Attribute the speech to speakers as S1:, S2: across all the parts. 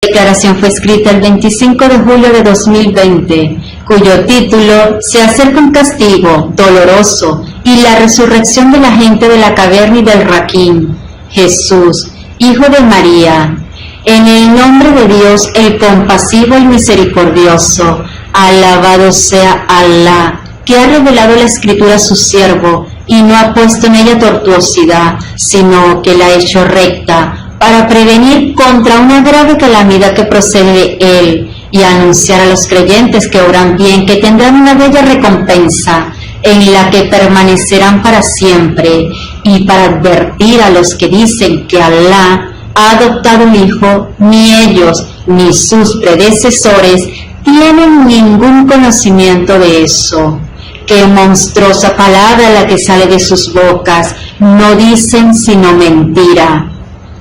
S1: La declaración fue escrita el 25 de julio de 2020, cuyo título Se acerca un castigo doloroso y la resurrección de la gente de la caverna y del Raquín. Jesús, Hijo de María, en el nombre de Dios, el compasivo y misericordioso, alabado sea Alá, que ha revelado la Escritura a su siervo y no ha puesto en ella tortuosidad, sino que la ha hecho recta, para prevenir contra una grave calamidad que procede de él y anunciar a los creyentes que obran bien que tendrán una bella recompensa en la que permanecerán para siempre, y para advertir a los que dicen que Alá ha adoptado un hijo, ni ellos ni sus predecesores tienen ningún conocimiento de eso. Qué monstruosa palabra la que sale de sus bocas, no dicen sino mentira.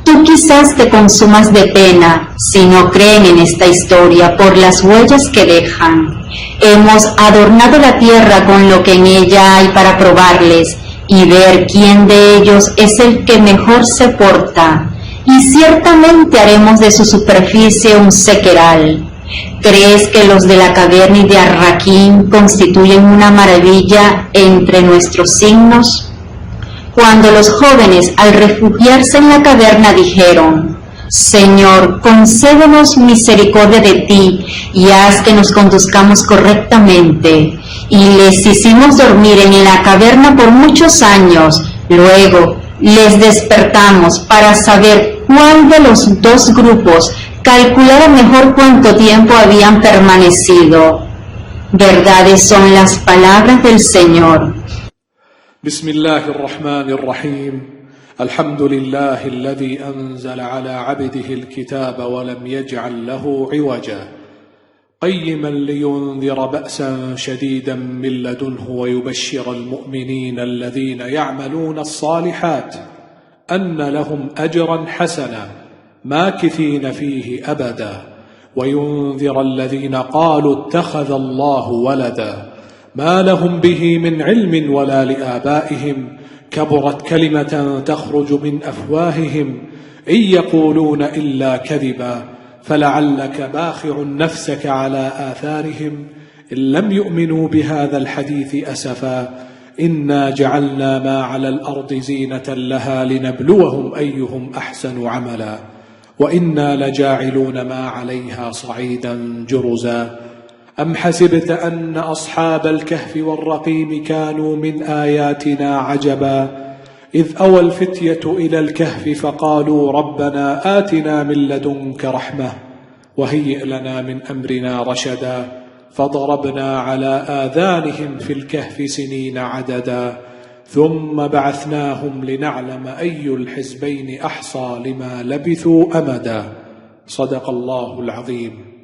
S1: Tú quizás te consumas de pena si no creen en esta historia por las huellas que dejan. Hemos adornado la tierra con lo que en ella hay para probarles y ver quién de ellos es el que mejor se porta. Y ciertamente haremos de su superficie un sequedal. ¿Crees que los de la caverna y de Arraquín constituyen una maravilla entre nuestros signos? Cuando los jóvenes, al refugiarse en la caverna, dijeron: Señor, concédenos misericordia de ti y haz que nos conduzcamos correctamente. Y les hicimos dormir en la caverna por muchos años. Luego les despertamos para saber cuál de los dos grupos calculaba mejor cuánto tiempo habían permanecido. Verdades son las palabras del Señor.
S2: بسم الله الرحمن الرحيم الحمد لله الذي أنزل على عبده الكتاب ولم يجعل له عوجا قيما لينذر بأسا شديدا من لدنه ويبشر المؤمنين الذين يعملون الصالحات أن لهم أجرا حسنا ماكثين فيه أبدا وينذر الذين قالوا اتخذ الله ولدا ما لهم به من علم ولا لآبائهم كبرت كلمة تخرج من أفواههم إن يقولون إلا كذبا فلعلك باخع نفسك على آثارهم إن لم يؤمنوا بهذا الحديث أسفا إنا جعلنا ما على الأرض زينة لها لنبلوهم أيهم أحسن عملا وإنا لجاعلون ما عليها صعيدا جرزا أم حسبت أن أصحاب الكهف والرقيم كانوا من آياتنا عجبا إذ أوى الفتية إلى الكهف فقالوا ربنا آتنا من لدنك رحمة وهيئ لنا من أمرنا رشدا فضربنا على آذانهم في الكهف سنين عددا ثم بعثناهم لنعلم أي الحزبين أحصى لما لبثوا أمدا صدق الله العظيم.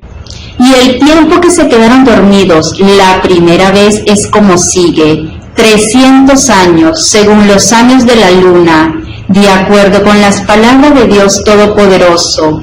S1: Y el tiempo que se quedaron dormidos la primera vez es como sigue: 300 años, según los años de la luna, de acuerdo con las palabras de Dios Todopoderoso.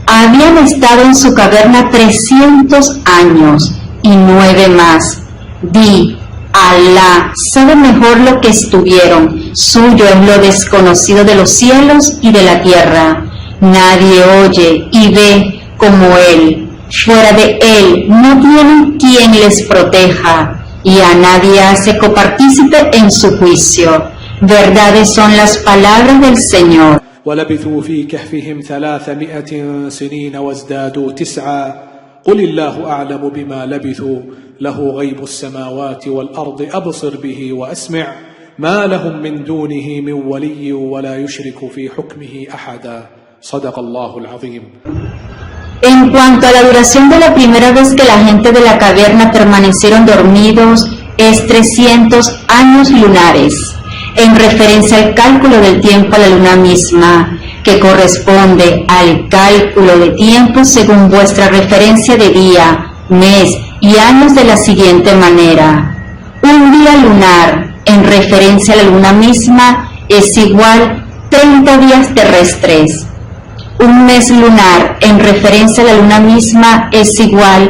S1: Habían estado en su caverna 300 años y 9 más. Di: Alá sabe mejor lo que estuvieron, suyo es lo desconocido de los cielos y de la tierra. Nadie oye y ve como Él. Fuera de Él no tienen quien les proteja, y a nadie hace copartícipe en su juicio. Verdades son las palabras del Señor.
S2: ولبثوا في كهفهم 300 سنين وازدادوا 9 قل الله أعلم بما لبثوا له غيب السماوات والأرض أبصر به وأسمع ما لهم من دونه من ولي ولا يشرك في حكمه أحدا صدق الله العظيم.
S1: En cuanto a la duración de la primera vez que la gente de la caverna permanecieron dormidos, es 300 años lunares, en referencia al cálculo del tiempo a la luna misma, que corresponde al cálculo de tiempo según vuestra referencia de día, mes y años de la siguiente manera. Un día lunar, en referencia a la luna misma, es igual 30 días terrestres. Un mes lunar, en referencia a la luna misma, es igual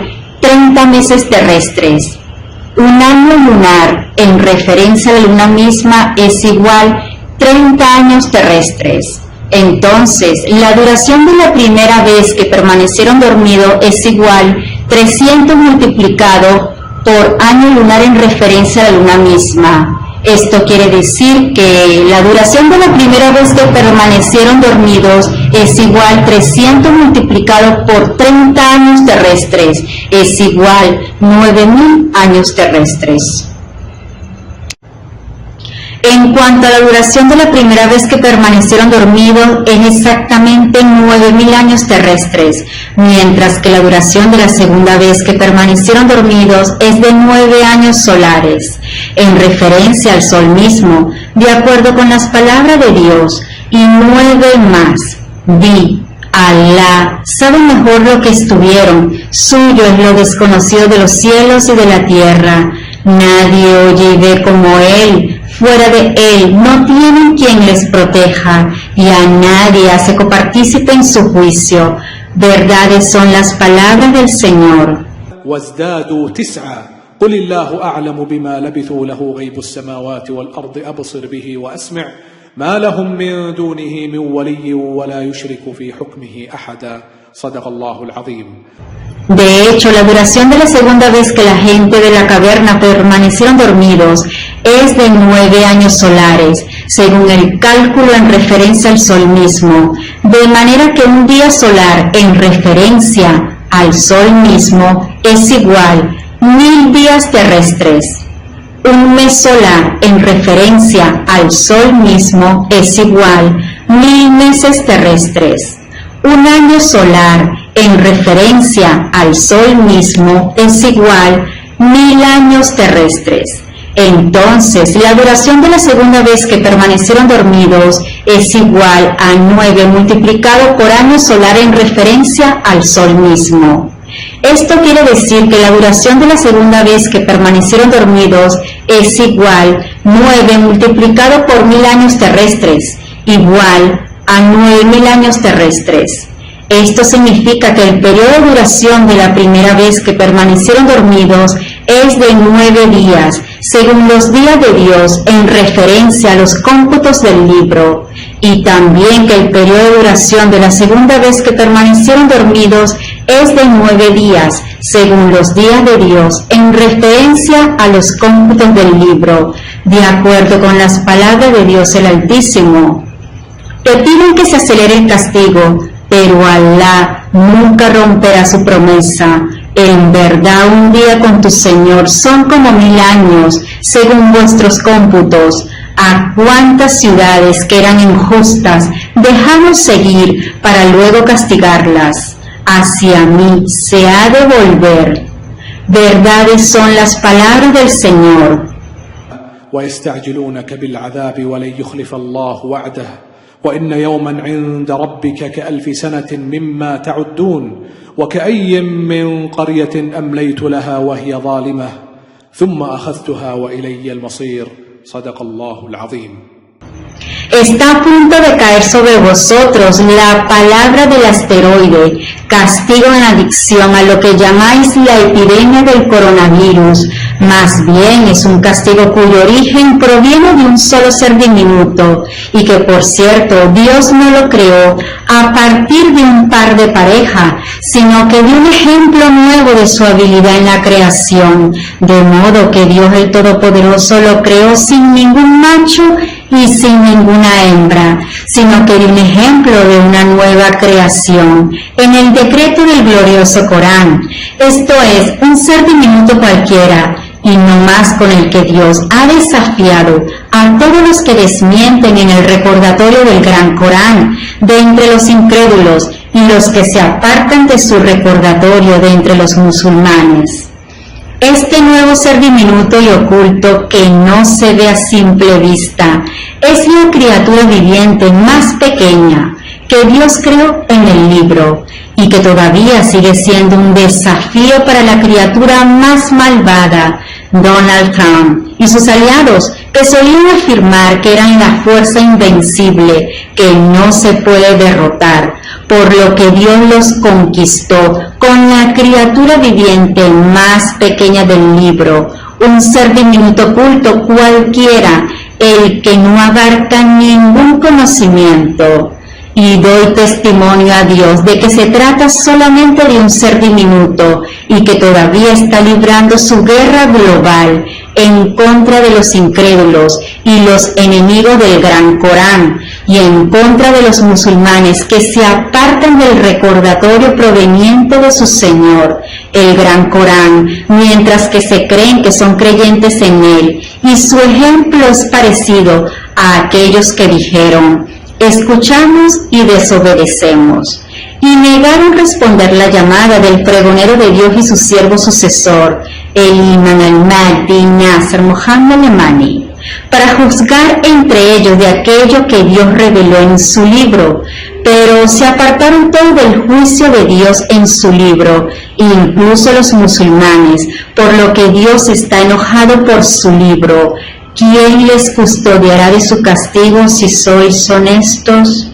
S1: 30 meses terrestres. Un año lunar, en referencia a la luna misma, es igual 30 años terrestres. Entonces, la duración de la primera vez que permanecieron dormidos es igual 300 multiplicado por año lunar en referencia a la luna misma. Esto quiere decir que la duración de la primera vez que permanecieron dormidos es igual 300 multiplicado por 30 años terrestres, es igual 9.000 años terrestres. En cuanto a la duración de la primera vez que permanecieron dormidos, es exactamente 9.000 años terrestres, mientras que la duración de la segunda vez que permanecieron dormidos es de 9 años solares, en referencia al sol mismo, de acuerdo con las palabras de Dios, y 9 más. Di, Alá sabe mejor lo que estuvieron, suyo es lo desconocido de los cielos y de la tierra, nadie oye y ve como Él. Fuera de Él no tienen quien les proteja, y a nadie hace copartícipe en su juicio. Verdades son las palabras del Señor.
S2: وازدادوا تسعة قل الله أعلم بما لبثوا له غيب السماوات والأرض أبصر به وأسمع ما لهم من دونه من ولي ولا يشرك في حكمه أحدا صدق الله العظيم.
S1: De hecho, la duración de la segunda vez que la gente de la caverna permanecieron dormidos es de 9 años solares, según el cálculo en referencia al sol mismo, de manera que un día solar en referencia al sol mismo es igual 1000 días terrestres. Un mes solar en referencia al sol mismo es igual 1000 meses terrestres. Un año solar en referencia al sol mismo es igual 1000 años terrestres. Entonces, la duración de la segunda vez que permanecieron dormidos es igual a 9 multiplicado por año solar en referencia al sol mismo. Esto quiere decir que la duración de la segunda vez que permanecieron dormidos es igual 9 multiplicado por 1000 años terrestres, igual a 9000 años terrestres. Esto significa que el periodo de duración de la primera vez que permanecieron dormidos es de 9 días, según los días de Dios en referencia a los cómputos del libro, y también que el periodo de duración de la segunda vez que permanecieron dormidos es de 9 días, según los días de Dios en referencia a los cómputos del libro, de acuerdo con las palabras de Dios el Altísimo. Te piden que se acelere el castigo, pero Alá nunca romperá su promesa. En verdad, un día con tu Señor son como 1000 años, según vuestros cómputos. A cuántas ciudades que eran injustas dejamos seguir para luego castigarlas. Hacia mí se ha de volver. Verdades son las palabras del Señor.
S2: ويستعجلونك بالعذاب ولن يخلف الله وعده وإن يوما عند ربك كألف سنة مما تعدون وكأي من قرية أمليت لها وهي ظالمة ثم أخذتها وإلي المصير صدق الله العظيم.
S1: Está a punto de caer sobre vosotros la palabra del asteroide, castigo en adicción a lo que llamáis la epidemia del coronavirus. Más bien es un castigo cuyo origen proviene de un solo ser diminuto, y que por cierto Dios no lo creó a partir de un par de pareja, sino que dio un ejemplo nuevo de su habilidad en la creación, de modo que Dios el Todopoderoso lo creó sin ningún macho y sin ninguna hembra, sino que dio un ejemplo de una nueva creación en el decreto del glorioso Corán. Esto es, un ser diminuto cualquiera, y no más con el que Dios ha desafiado a todos los que desmienten en el recordatorio del gran Corán de entre los incrédulos y los que se apartan de su recordatorio de entre los musulmanes. Este nuevo ser diminuto y oculto que no se ve a simple vista es la criatura viviente más pequeña que Dios creó en el libro y que todavía sigue siendo un desafío para la criatura más malvada, Donald Trump y sus aliados, que solían afirmar que eran la fuerza invencible que no se puede derrotar, por lo que Dios los conquistó con la criatura viviente más pequeña del libro, un ser diminuto oculto cualquiera, el que no abarca ningún conocimiento. y doy testimonio a Dios de que se trata solamente de un ser diminuto y que todavía está librando su guerra global en contra de los incrédulos y los enemigos del Gran Corán y en contra de los musulmanes que se apartan del recordatorio proveniente de su Señor, el Gran Corán, mientras que se creen que son creyentes en él, y su ejemplo es parecido a aquellos que dijeron: escuchamos y desobedecemos, y negaron responder la llamada del pregonero de Dios y su siervo sucesor, el Imam al-Mahdi Nasr Muhammad Yamani, para juzgar entre ellos de aquello que Dios reveló en su libro, pero se apartaron todos del juicio de Dios en su libro, incluso los musulmanes, por lo que Dios está enojado por su libro. ¿Quién les custodiará de su castigo si sois honestos?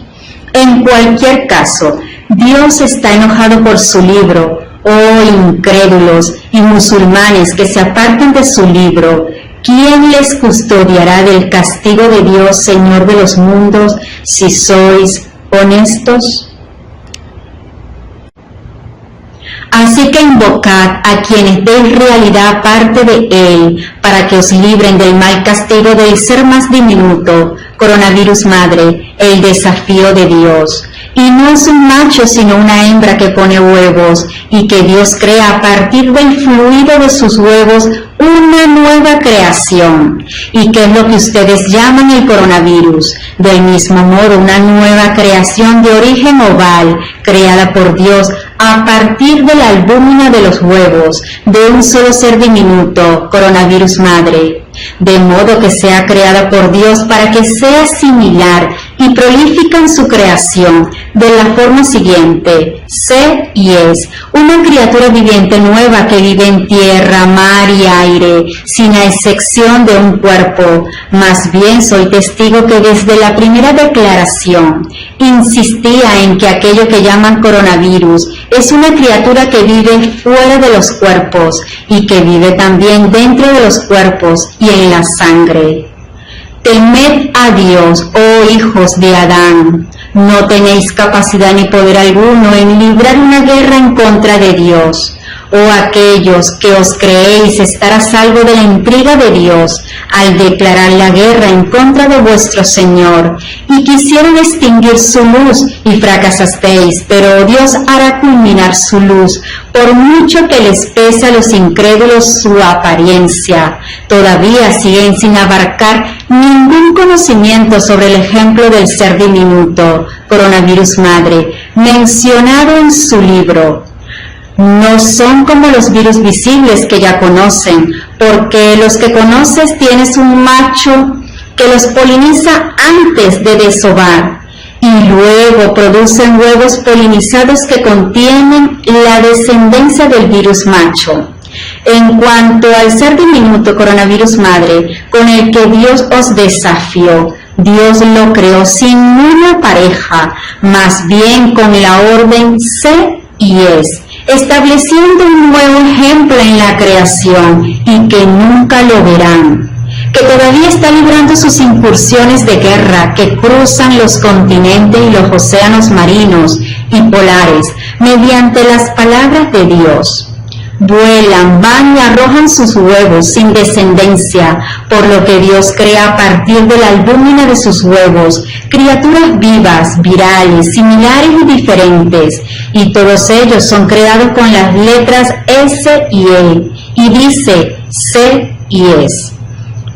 S1: En cualquier caso, Dios está enojado por su libro. Oh incrédulos y musulmanes que se aparten de su libro, ¿quién les custodiará del castigo de Dios, Señor de los mundos, si sois honestos? Así que invocad a quienes den realidad parte de él, para que os libren del mal castigo del ser más diminuto, coronavirus madre, el desafío de Dios. Y no es un macho sino una hembra que pone huevos, y que Dios crea a partir del fluido de sus huevos una nueva creación. ¿Y qué es lo que ustedes llaman el coronavirus? Del mismo modo, una nueva creación de origen oval, creada por Dios a partir de la albúmina de los huevos, de un solo ser diminuto, coronavirus madre. De modo que sea creada por Dios para que sea similar y prolífica en su creación, de la forma siguiente: sé y es, una criatura viviente nueva que vive en tierra, mar y aire, sin a excepción de un cuerpo. Más bien soy testigo que desde la primera declaración insistía en que aquello que llaman coronavirus es una criatura que vive fuera de los cuerpos y que vive también dentro de los cuerpos y en la sangre. Temed a Dios, oh hijos de Adán. No tenéis capacidad ni poder alguno en librar una guerra en contra de Dios. Oh aquellos que os creéis estar a salvo de la intriga de Dios al declarar la guerra en contra de vuestro Señor, y quisieron extinguir su luz y fracasasteis, pero Dios hará culminar su luz, por mucho que les pese a los incrédulos su apariencia. Todavía siguen sin abarcar ningún conocimiento sobre el ejemplo del ser diminuto, coronavirus madre, mencionado en su libro. No son como los virus visibles que ya conocen, porque los que conoces tienes un macho que los poliniza antes de desovar, y luego producen huevos polinizados que contienen la descendencia del virus macho. En cuanto al ser diminuto coronavirus madre, con el que Dios os desafió, Dios lo creó sin una pareja, más bien con la orden sé y es, estableciendo un nuevo ejemplo en la creación y que nunca lo verán, que todavía está librando sus incursiones de guerra que cruzan los continentes y los océanos marinos y polares mediante las palabras de Dios. Vuelan, van y arrojan sus huevos sin descendencia, por lo que Dios crea a partir de la albúmina de sus huevos criaturas vivas, virales, similares y diferentes, y todos ellos son creados con las letras S y E, y dice sé y es.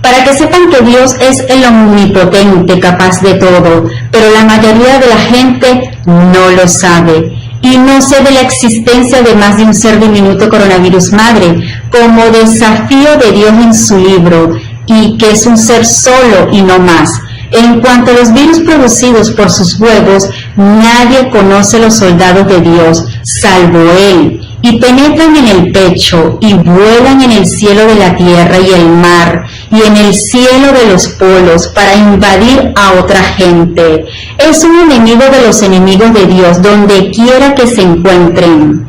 S1: Para que sepan que Dios es el omnipotente, capaz de todo, pero la mayoría de la gente no lo sabe. Y no sé de la existencia de más de un ser diminuto coronavirus madre, como desafío de Dios en su libro, y que es un ser solo y no más. En cuanto a los virus producidos por sus huevos, nadie conoce los soldados de Dios, salvo Él, y penetran en el pecho, y vuelan en el cielo de la tierra y el mar, y en el cielo de los polos, para invadir a otra gente. Es un enemigo de los enemigos de Dios, donde quiera que se encuentren.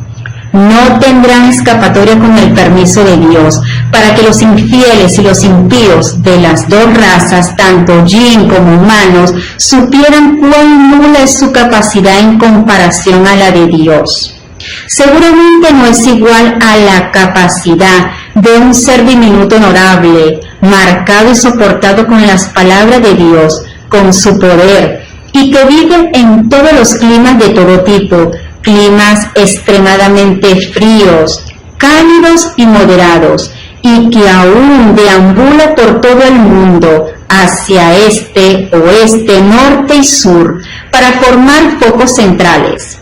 S1: no tendrán escapatoria con el permiso de Dios, para que los infieles y los impíos de las dos razas, tanto jinn como humanos, supieran cuán nula es su capacidad en comparación a la de Dios. Seguramente no es igual a la capacidad de un ser diminuto honorable, marcado y soportado con las palabras de Dios, con su poder, y que vive en todos los climas de todo tipo, climas extremadamente fríos, cálidos y moderados, y que aún deambula por todo el mundo, hacia este, oeste, norte y sur, para formar focos centrales,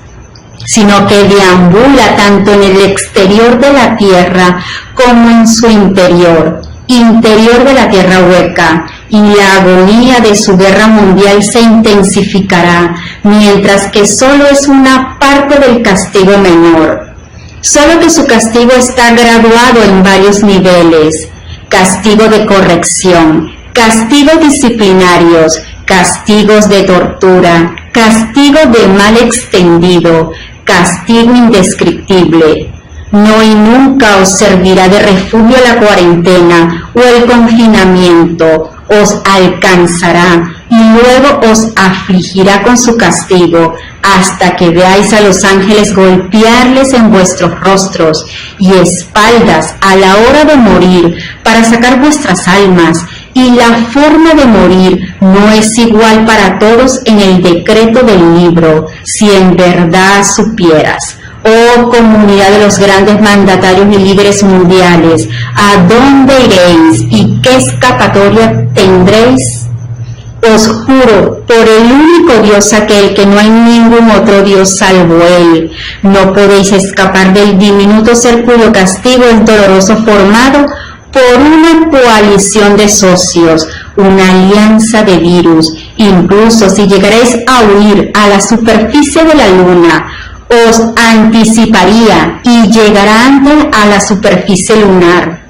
S1: sino que deambula tanto en el exterior de la tierra como en su interior de la tierra hueca, y la agonía de su guerra mundial se intensificará, mientras que solo es una parte del castigo menor. Solo que su castigo está graduado en varios niveles: castigo de corrección, castigos disciplinarios, castigos de tortura, castigo de mal extendido, castigo indescriptible. No y nunca os servirá de refugio la cuarentena o el confinamiento, os alcanzará y luego os afligirá con su castigo, hasta que veáis a los ángeles golpearles en vuestros rostros y espaldas a la hora de morir para sacar vuestras almas. Y la forma de morir no es igual para todos en el decreto del libro, si en verdad supieras. Oh comunidad de los grandes mandatarios y líderes mundiales, ¿a dónde iréis y qué escapatoria tendréis? Os juro por el único Dios aquel, que no hay ningún otro Dios salvo Él. No podéis escapar del diminuto ser cuyo castigo es doloroso, formado por una coalición de socios, una alianza de virus. Incluso si llegaréis a huir a la superficie de la luna, os anticiparía y llegará antes a la superficie lunar.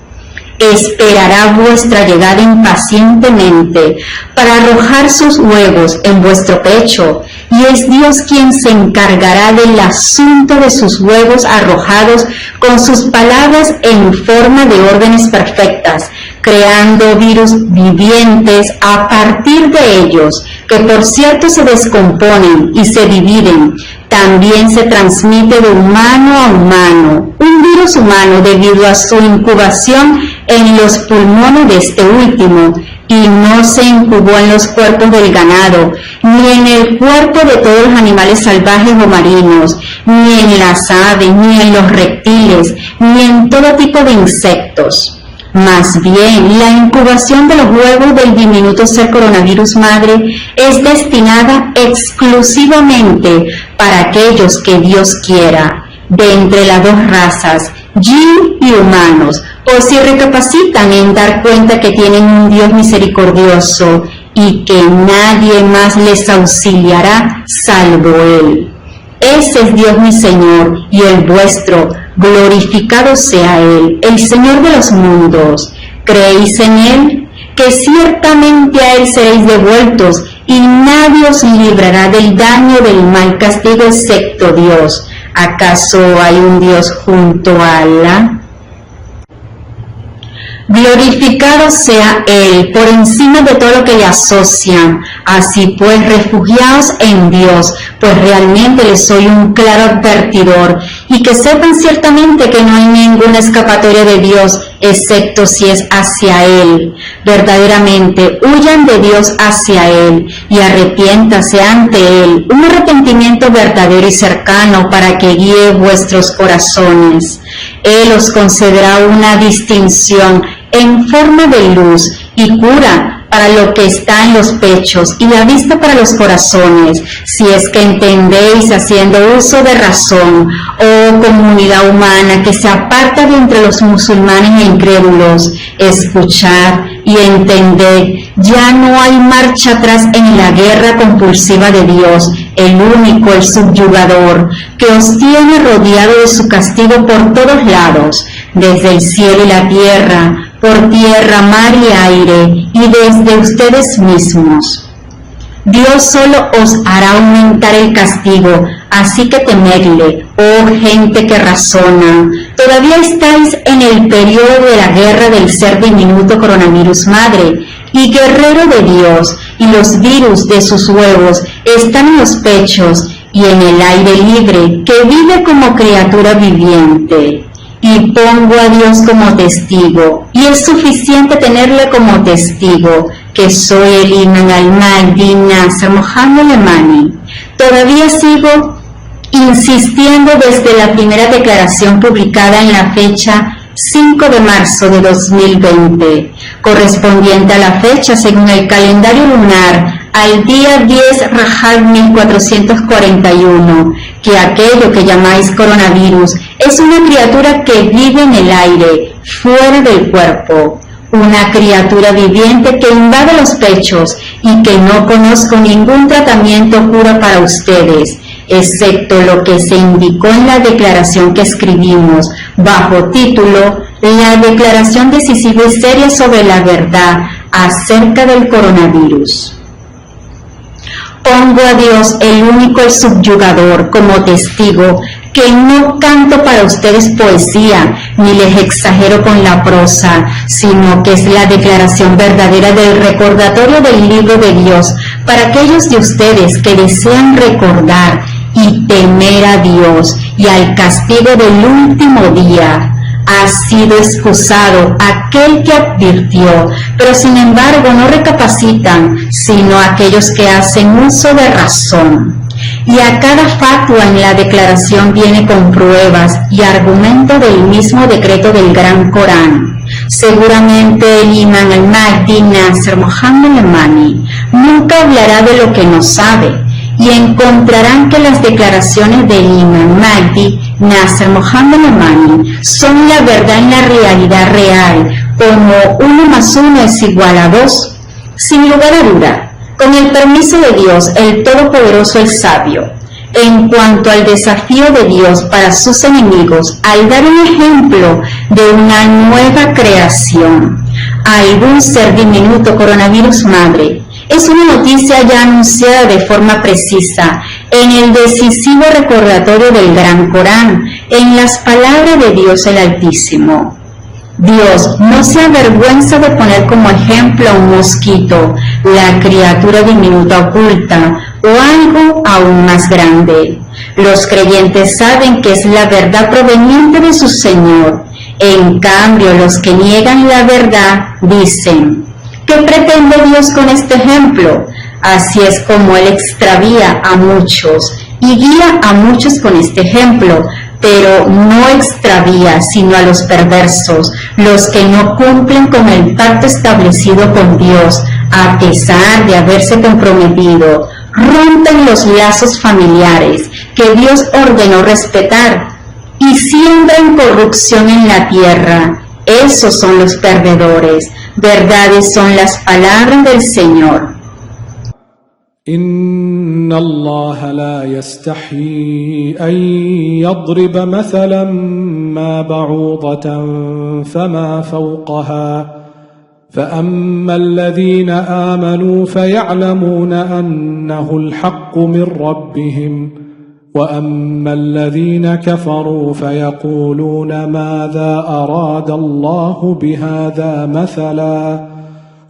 S1: Esperará vuestra llegada impacientemente para arrojar sus huevos en vuestro pecho, y es Dios quien se encargará del asunto de sus huevos arrojados con sus palabras en forma de órdenes perfectas, creando virus vivientes a partir de ellos, que por cierto se descomponen y se dividen. También se transmite de humano a humano, un virus humano debido a su incubación en los pulmones de este último, y no se incubó en los cuerpos del ganado, ni en el cuerpo de todos los animales salvajes o marinos, ni en las aves, ni en los reptiles, ni en todo tipo de insectos. Más bien, la incubación de los huevos del diminuto ser coronavirus madre es destinada exclusivamente para aquellos que Dios quiera, de entre las dos razas, jinn y humanos, o si recapacitan en dar cuenta que tienen un Dios misericordioso y que nadie más les auxiliará salvo Él. Ese es Dios mi Señor y el vuestro, glorificado sea Él, el Señor de los mundos. ¿Creéis en Él? Que ciertamente a Él seréis devueltos, y nadie os librará del daño del mal castigo excepto Dios. ¿Acaso hay un Dios junto a Alá? Glorificado sea Él por encima de todo lo que le asocian. Así pues, refugiaos en Dios, pues realmente les soy un claro advertidor, y que sepan ciertamente que no hay ninguna escapatoria de Dios, excepto si es hacia Él. Verdaderamente, huyan de Dios hacia Él, y arrepiéntase ante Él, un arrepentimiento verdadero y cercano para que guíe vuestros corazones. Él os concederá una distinción en forma de luz y cura para lo que está en los pechos y la vista para los corazones, si es que entendéis haciendo uso de razón, oh comunidad humana que se aparta de entre los musulmanes e incrédulos. Escuchad y entended, ya no hay marcha atrás en la guerra compulsiva de Dios, el único, el subyugador, que os tiene rodeado de su castigo por todos lados, desde el cielo y la tierra, por tierra, mar y aire, y desde ustedes mismos. Dios solo os hará aumentar el castigo Así que temedle, oh gente que razona. Todavía estáis en el periodo de la guerra del ser diminuto coronavirus madre, y guerrero de Dios, y los virus de sus huevos están en los pechos y en el aire libre, que vive como criatura viviente. Y pongo a Dios como testigo, y es suficiente tenerle como testigo, que soy el Imam al-Mahdi Nasser Mohammed Al-Yamani. Todavía sigo insistiendo desde la primera declaración publicada en la fecha 5 de marzo de 2020, correspondiente a la fecha según el calendario lunar al día 10 Rajab 1441, que aquello que llamáis coronavirus es una criatura que vive en el aire, fuera del cuerpo, una criatura viviente que invade los pechos y que no conozco ningún tratamiento o cura para ustedes, excepto lo que se indicó en la declaración que escribimos bajo título La declaración decisiva y seria sobre la verdad acerca del coronavirus. Pongo a Dios, el único, el subyugador, como testigo, que no canto para ustedes poesía, ni les exagero con la prosa, sino que es la declaración verdadera del recordatorio del libro de Dios para aquellos de ustedes que desean recordar y temer a Dios y al castigo del último día. Ha sido excusado aquel que advirtió, pero sin embargo no recapacitan, sino aquellos que hacen uso de razón. Y a cada fatua en la declaración viene con pruebas y argumento del mismo decreto del Gran Corán. Seguramente el Imam al-Mahdi Nasser Mohammed Al-Yamani nunca hablará de lo que no sabe, y encontrarán que las declaraciones del Imam Mahdi Nasser Mohammed Al-Yamani son la verdad en la realidad real, como 1 más 1 es igual a 2, sin lugar a duda, con el permiso de Dios, el Todopoderoso, el Sabio. En cuanto al desafío de Dios para sus enemigos, al dar un ejemplo de una nueva creación, algún ser diminuto coronavirus madre, es una noticia ya anunciada de forma precisa en el decisivo recordatorio del Gran Corán, en las palabras de Dios el Altísimo. Dios no se avergüenza de poner como ejemplo a un mosquito, la criatura diminuta oculta, o algo aún más grande. Los creyentes saben que es la verdad proveniente de su Señor. En cambio, los que niegan la verdad dicen: ¿qué pretende Dios con este ejemplo? Así es como Él extravía a muchos y guía a muchos con este ejemplo, pero no extravía sino a los perversos, los que no cumplen con el pacto establecido con Dios, a pesar de haberse comprometido, rompen los lazos familiares que Dios ordenó respetar y siembran corrupción en la tierra. Esos son los perdedores. Verdades son las palabras del Señor.
S2: إن الله لا يستحيي أن يضرب مثلا ما بعوضة فما فوقها فأما الذين آمنوا فيعلمون أنه الحق من ربهم وأما الذين كفروا فيقولون ماذا أراد الله بهذا مثلا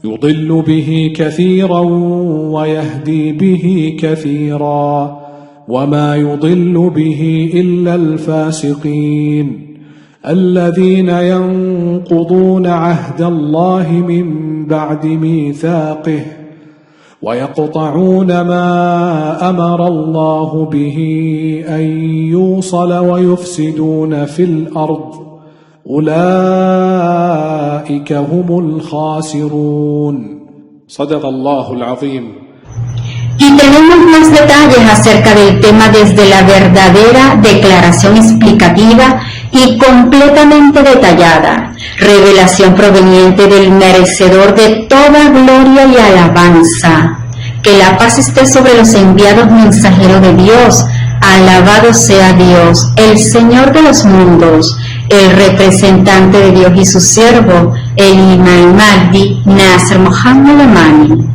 S2: يضل به كثيرا ويهدي به كثيرا وما يضل به إلا الفاسقين الذين ينقضون عهد الله من بعد ميثاقه ويقطعون ما أمر الله به أن يوصل ويفسدون في الأرض أولئك هم الخاسرون صدق الله العظيم.
S1: Y tenemos más detalles acerca del tema desde la verdadera declaración explicativa y completamente detallada, revelación proveniente del merecedor de toda gloria y alabanza. Que la paz esté sobre los enviados mensajeros de Dios. Alabado sea Dios, el Señor de los mundos, el representante de Dios y su siervo, el Imam Mahdi Nasser Mohammed Al-Yamani.